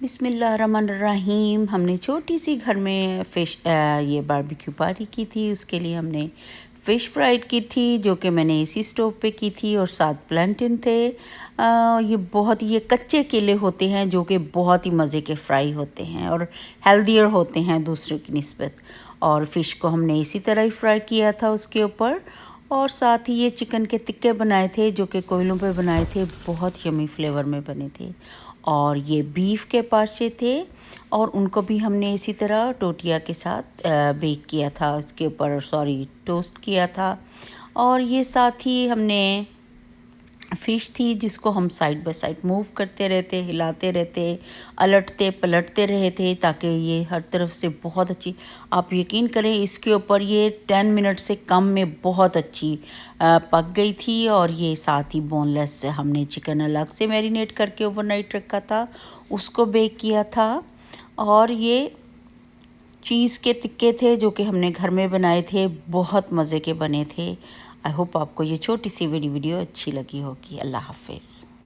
बिस्मिल्लाहिर्रहमानिर्रहीम। हमने छोटी सी घर में ये बारबेक्यू पार्टी की थी। उसके लिए हमने फ़िश फ्राइड की थी जो कि मैंने इसी स्टोव पे की थी, और साथ प्लांटन थे। ये कच्चे केले होते हैं जो कि बहुत ही मज़े के फ्राई होते हैं और हेल्दियर होते हैं दूसरों की निस्बत। और फ़िश को हमने इसी तरह ही फ्राई किया था उसके ऊपर। और साथ ही ये चिकन के टिक्के बनाए थे जो कि कोयलों पे बनाए थे, बहुत यमी फ्लेवर में बने थे। और ये बीफ के पार्चे थे और उनको भी हमने इसी तरह टोटिया के साथ बेक किया था, उसके ऊपर टोस्ट किया था। और ये साथ ही हमने फ़िश थी जिसको हम साइड बाय साइड मूव करते रहते, हिलाते रहते, अलटते पलटते रहे थे ताकि ये हर तरफ से बहुत अच्छी, आप यकीन करें इसके ऊपर ये 10 मिनट से कम में बहुत अच्छी पक गई थी। और ये साथ ही बोनलेस हमने चिकन अलग से मैरिनेट करके ओवरनाइट रखा था, उसको बेक किया था। और ये चीज़ के टिक्के थे जो कि हमने घर में बनाए थे, बहुत मज़े के बने थे। आई होप आपको ये छोटी सी वीडियो अच्छी लगी होगी। अल्लाह हाफ़िज़।